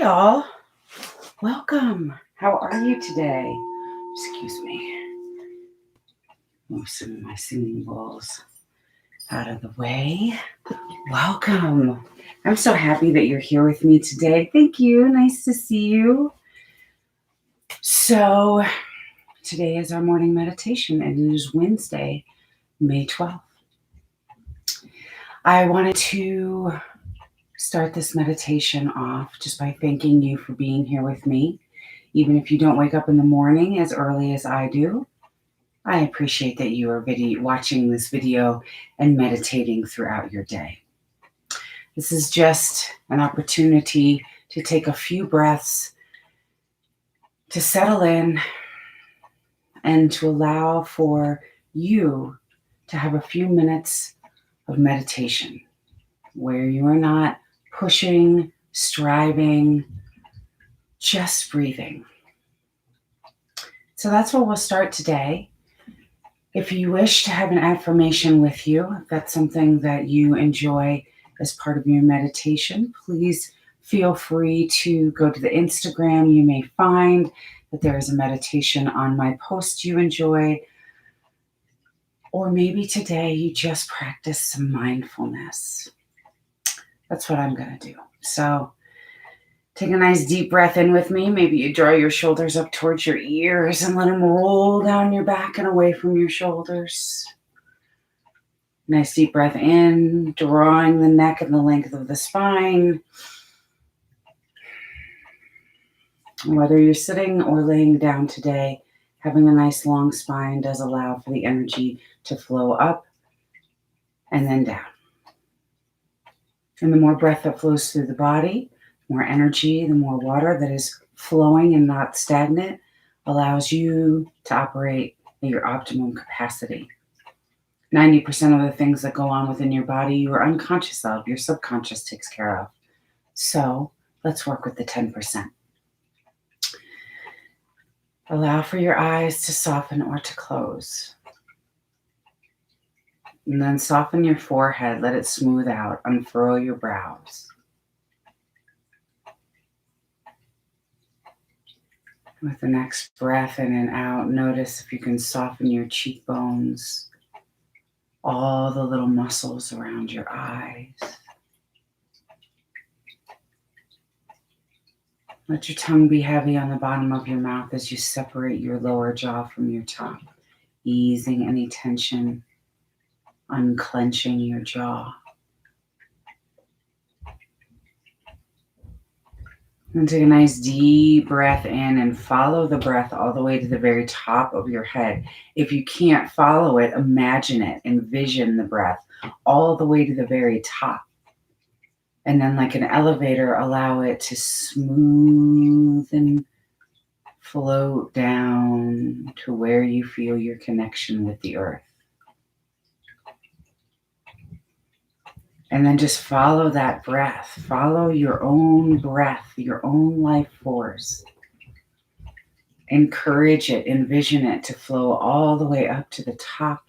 y'all. Welcome. How are you today? Excuse me. Move some of my singing bowls out of the way. Welcome. I'm so happy that you're here with me today. Thank you. Nice to see you. So, today is our morning meditation, and it is Wednesday, May 12th. I wanted to start this meditation off just by thanking you for being here with me. Even if you don't wake up in the morning as early as I do, I appreciate that you are watching this video and meditating throughout your day. This is just an opportunity to take a few breaths, to settle in, and to allow for you to have a few minutes of meditation where you are not pushing, striving, just breathing. So that's where we'll start today. If you wish to have an affirmation with you, if that's something that you enjoy as part of your meditation, please feel free to go to the Instagram. You may find that there is a meditation on my post you enjoy. Or maybe today you just practice some mindfulness. That's what I'm going to do. So take a nice deep breath in with me. Maybe you draw your shoulders up towards your ears and let them roll down your back and away from your shoulders. Nice deep breath in, drawing the neck and the length of the spine. Whether you're sitting or laying down today, having a nice long spine does allow for the energy to flow up and then down. And the more breath that flows through the body, more energy, the more water that is flowing and not stagnant allows you to operate at your optimum capacity. 90% of the things that go on within your body you are unconscious of, your subconscious takes care of. So let's work with the 10%. Allow for your eyes to soften or to close. And then soften your forehead, let it smooth out, unfurl your brows. With the next breath in and out, notice if you can soften your cheekbones, all the little muscles around your eyes. Let your tongue be heavy on the bottom of your mouth as you separate your lower jaw from your top, easing any tension, unclenching your jaw. And take a nice deep breath in and follow the breath all the way to the very top of your head. If you can't follow it, imagine it, envision the breath all the way to the very top. And then like an elevator, allow it to smooth and float down to where you feel your connection with the earth. And then just follow that breath. Follow your own breath, your own life force. Encourage it, envision it to flow all the way up to the top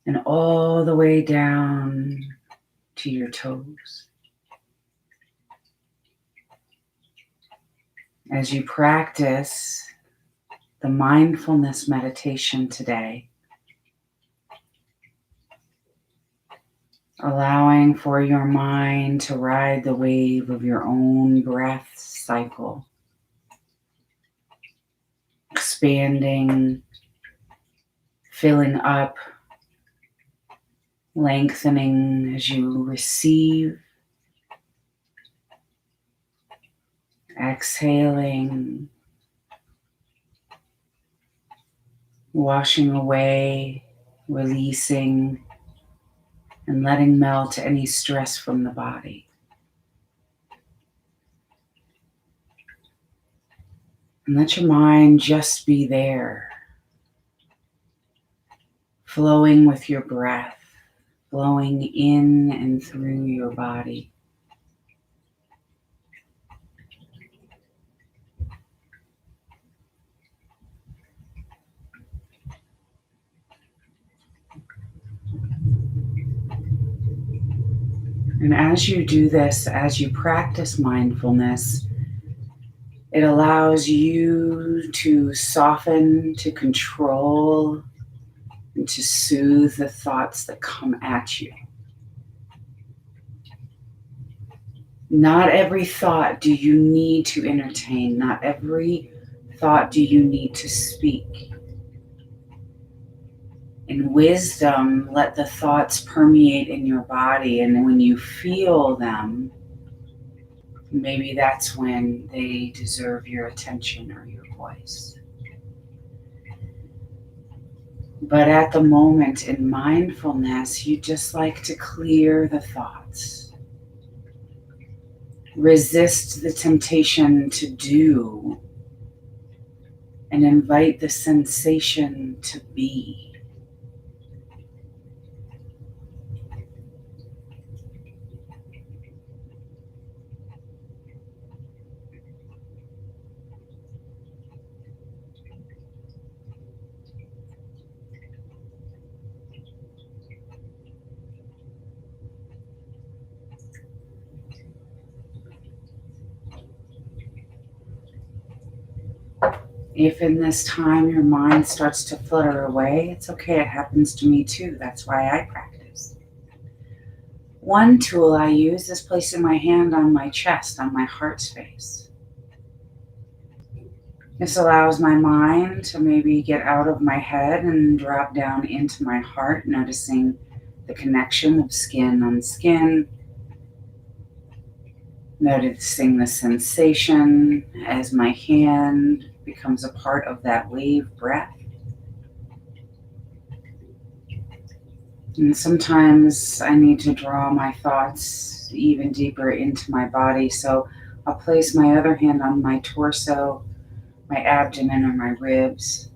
and all the way down to your toes. As you practice the mindfulness meditation today, allowing for your mind to ride the wave of your own breath cycle, expanding, filling up, lengthening as you receive, exhaling, washing away, releasing, and letting melt any stress from the body. And let your mind just be there, flowing with your breath, flowing in and through your body. And as you do this, as you practice mindfulness, it allows you to soften, to control, and to soothe the thoughts that come at you. Not every thought do you need to entertain. Not every thought do you need to speak. In wisdom, let the thoughts permeate in your body, and when you feel them, maybe that's when they deserve your attention or your voice. But at the moment in mindfulness, you just like to clear the thoughts. Resist the temptation to do and invite the sensation to be. If in this time your mind starts to flutter away, it's okay, it happens to me too. That's why I practice. One tool I use is placing my hand on my chest, on my heart space. This allows my mind to maybe get out of my head and drop down into my heart, noticing the connection of skin on skin, noticing the sensation as my hand becomes a part of that wave breath. And sometimes I need to draw my thoughts even deeper into my body, so I'll place my other hand on my torso, my abdomen, or my ribs.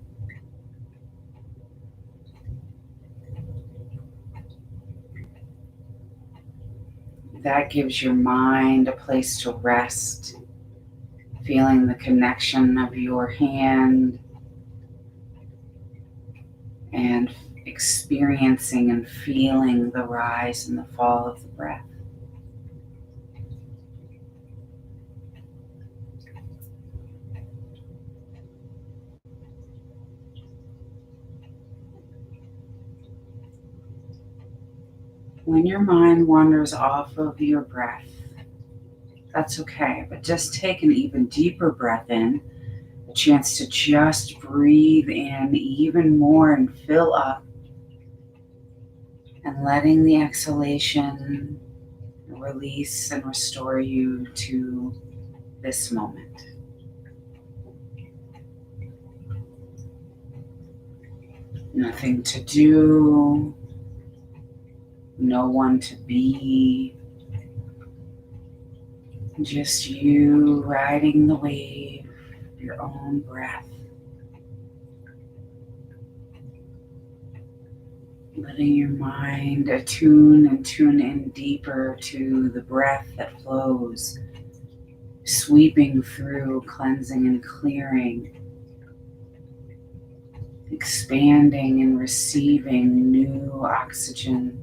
That gives your mind a place to rest, feeling the connection of your hand and experiencing and feeling the rise and the fall of the breath. When your mind wanders off of your breath, that's okay, but just take an even deeper breath in, a chance to just breathe in even more and fill up, and letting the exhalation release and restore you to this moment. Nothing to do, no one to be, just you riding the wave, your own breath. Letting your mind attune and tune in deeper to the breath that flows, sweeping through, cleansing and clearing, expanding and receiving new oxygen,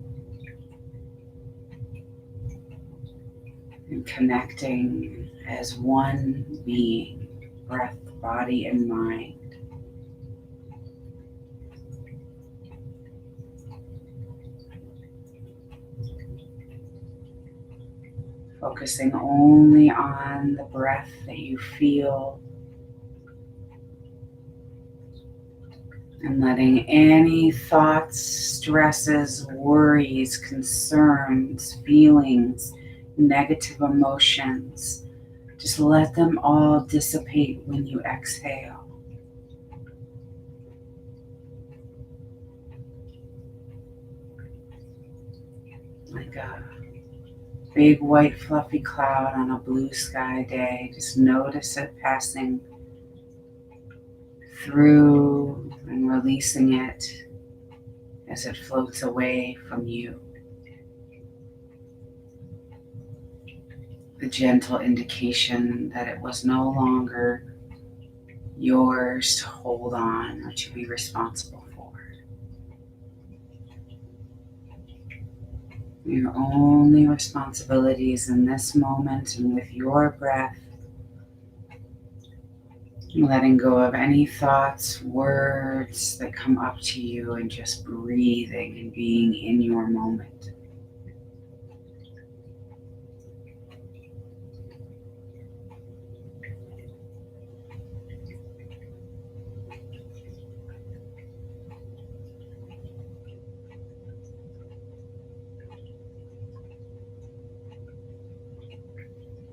and connecting as one being, breath, body, and mind. Focusing only on the breath that you feel, and letting any thoughts, stresses, worries, concerns, feelings, negative emotions, just let them all dissipate when you exhale. Like a big white fluffy cloud on a blue sky day, just notice it passing through and releasing it as it floats away from you. The gentle indication that it was no longer yours to hold on or to be responsible for. Your only responsibilities in this moment and with your breath, letting go of any thoughts, words that come up to you, and just breathing and being in your moment.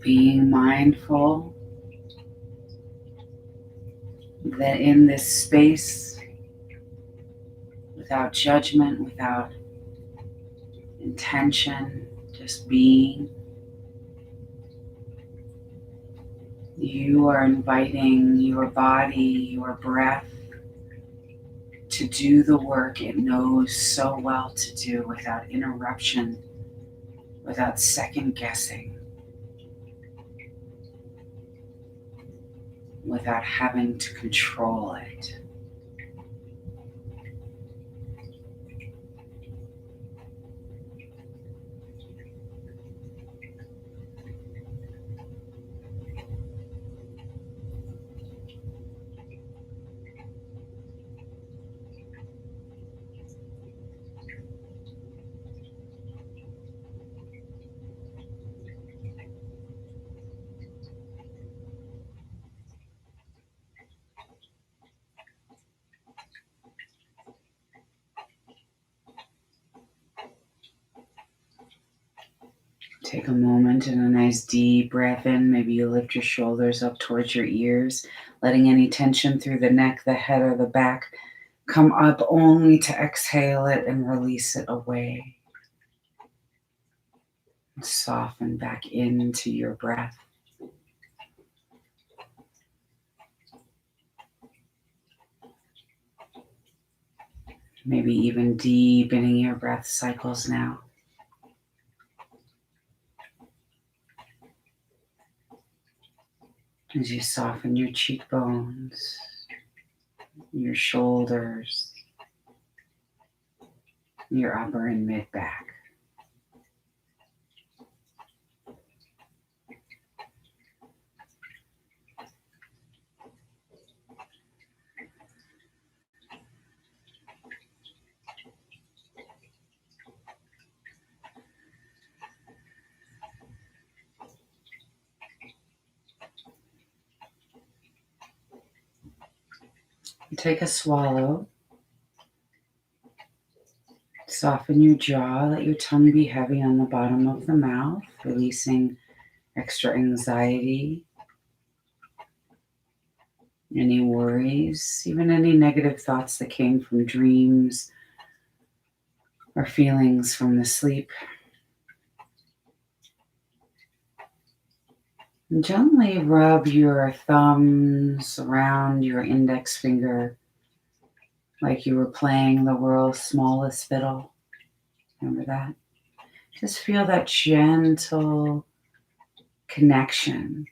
Being mindful that in this space, without judgment, without intention, just being, you are inviting your body, your breath to do the work it knows so well to do without interruption, without second guessing, without having to control it. Take a moment and a nice deep breath in. Maybe you lift your shoulders up towards your ears, letting any tension through the neck, the head, or the back come up only to exhale it and release it away. Soften back into your breath. Maybe even deepening your breath cycles now. As you soften your cheekbones, your shoulders, your upper and mid back. Take a swallow. Soften your jaw. Let your tongue be heavy on the bottom of the mouth, releasing extra anxiety, any worries, even any negative thoughts that came from dreams or feelings from the sleep. And gently rub your thumbs around your index finger like you were playing the world's smallest fiddle. Remember that? Just feel that gentle connection.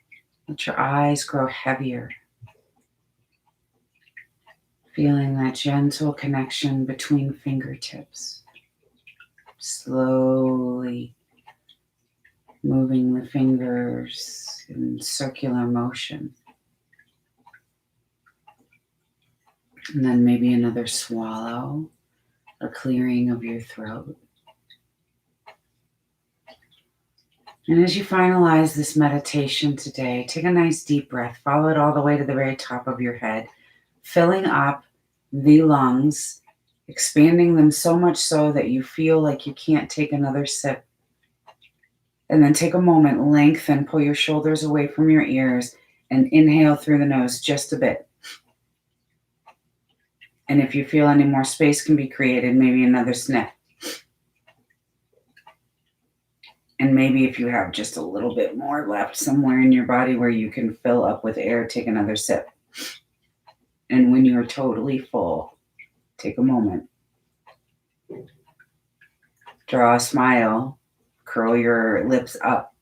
Let your eyes grow heavier. Feeling that gentle connection between fingertips. Slowly moving the fingers in circular motion. And then maybe another swallow or clearing of your throat. And as you finalize this meditation today, take a nice deep breath. Follow it all the way to the very top of your head, filling up the lungs, expanding them so much so that you feel like you can't take another sip. And then take a moment, lengthen, pull your shoulders away from your ears, and inhale through the nose just a bit. And if you feel any more space can be created, maybe another sniff. And maybe if you have just a little bit more left somewhere in your body where you can fill up with air, take another sip. And when you're totally full, take a moment. Draw a smile, curl your lips up,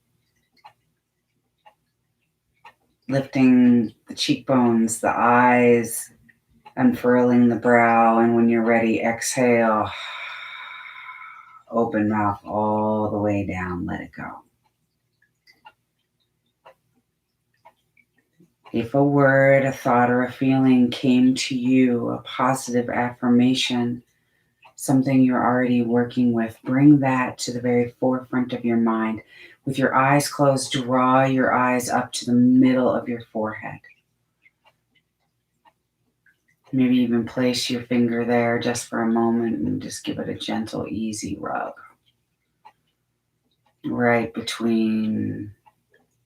lifting the cheekbones, the eyes, unfurling the brow, and when you're ready, exhale, open mouth all the way down. Let it go. If a word, a thought, or a feeling came to you, a positive affirmation, something you're already working with, bring that to the very forefront of your mind. With your eyes closed, draw your eyes up to the middle of your forehead. Maybe even place your finger there just for a moment and just give it a gentle, easy rub. Right between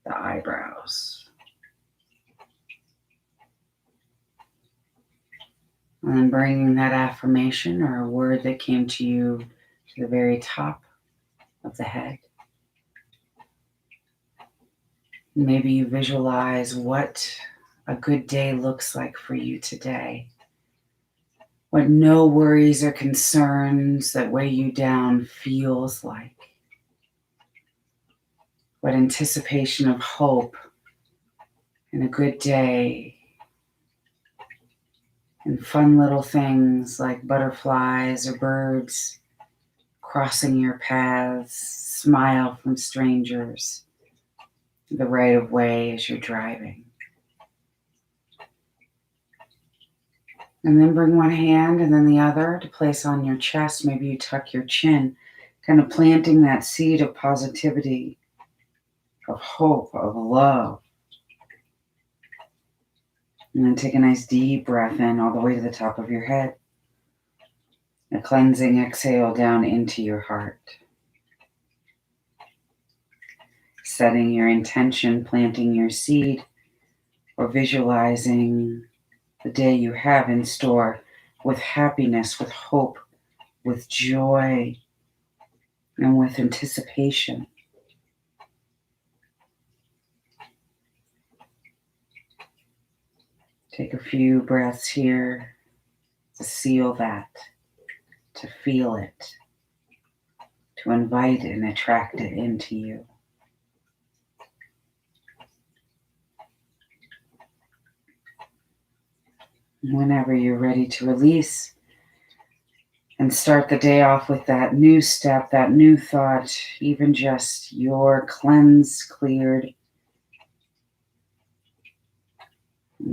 the eyebrows. And then bringing that affirmation or a word that came to you to the very top of the head. Maybe you visualize what a good day looks like for you today. What no worries or concerns that weigh you down feels like. What anticipation of hope and a good day and fun little things like butterflies or birds crossing your paths, smile from strangers, the right of way as you're driving. And then bring one hand and then the other to place on your chest. Maybe you tuck your chin, kind of planting that seed of positivity, of hope, of love. And then take a nice deep breath in all the way to the top of your head. A cleansing exhale down into your heart. Setting your intention, planting your seed, or visualizing the day you have in store with happiness, with hope, with joy, and with anticipation. Take a few breaths here to seal that, to feel it, to invite and attract it into you. Whenever you're ready to release and start the day off with that new step, that new thought, even just your cleansed, cleared,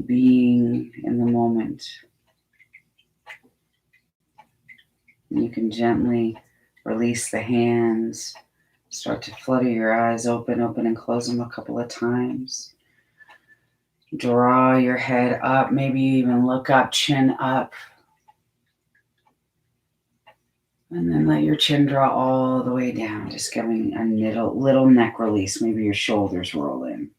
being in the moment. You can gently release the hands, start to flutter your eyes open and close them a couple of times. Draw your head up, maybe even look up, chin up. And then let your chin draw all the way down, just giving a little neck release. Maybe your shoulders roll in.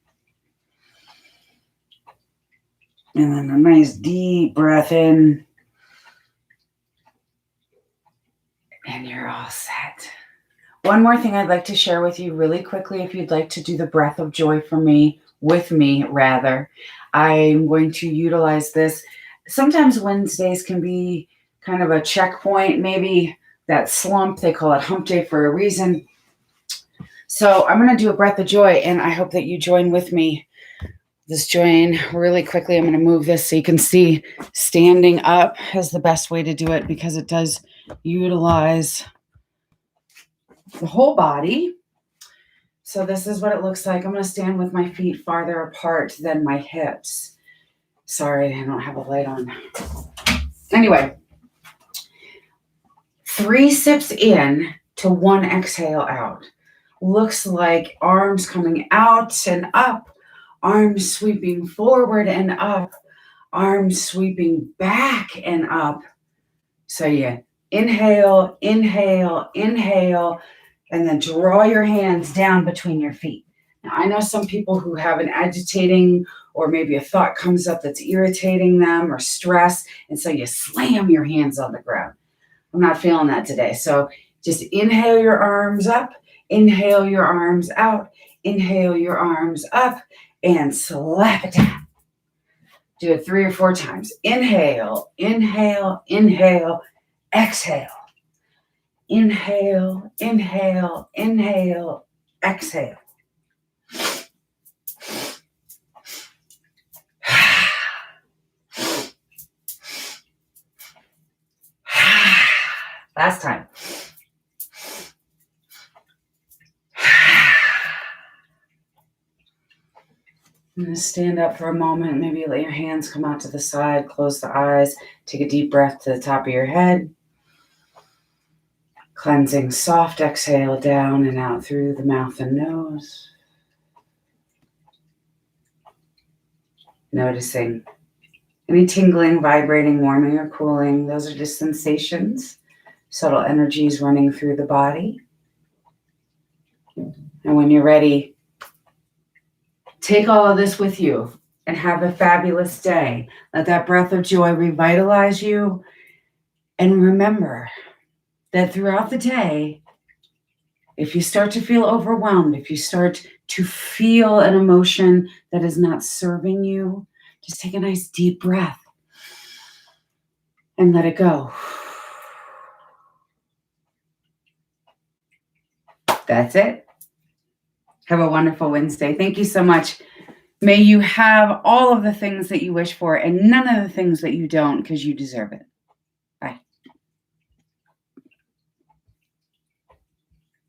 And then a nice deep breath in. And you're all set. One more thing I'd like to share with you really quickly, if you'd like to do the breath of joy for me, with me rather, I'm going to utilize this. Sometimes Wednesdays can be kind of a checkpoint, maybe that slump, they call it hump day for a reason. So I'm going to do a breath of joy, and I hope that you join with me. Just join really quickly. I'm going to move this so you can see standing up is the best way to do it because it does utilize the whole body. So this is what it looks like. I'm going to stand with my feet farther apart than my hips. Sorry, I don't have a light on. Anyway, 3 sips in to 1 exhale out. Looks like arms coming out and up, arms sweeping forward and up, arms sweeping back and up. So you inhale, inhale, inhale, and then draw your hands down between your feet. Now, I know some people who have an agitating or maybe a thought comes up that's irritating them or stress, and so you slam your hands on the ground. I'm not feeling that today. So just inhale your arms up, inhale your arms out, inhale your arms up, and slap it down. Do it 3 or 4 times. Inhale, inhale, inhale, exhale. Inhale, inhale, inhale, exhale. Last time. I'm going to stand up for a moment. Maybe let your hands come out to the side. Close the eyes. Take a deep breath to the top of your head. Cleansing, soft exhale down and out through the mouth and nose. Noticing any tingling, vibrating, warming, or cooling. Those are just sensations, subtle energies running through the body. And when you're ready, take all of this with you and have a fabulous day. Let that breath of joy revitalize you. And remember that throughout the day, if you start to feel overwhelmed, if you start to feel an emotion that is not serving you, just take a nice deep breath and let it go. That's it. Have a wonderful Wednesday. Thank you so much. May you have all of the things that you wish for and none of the things that you don't, because you deserve it.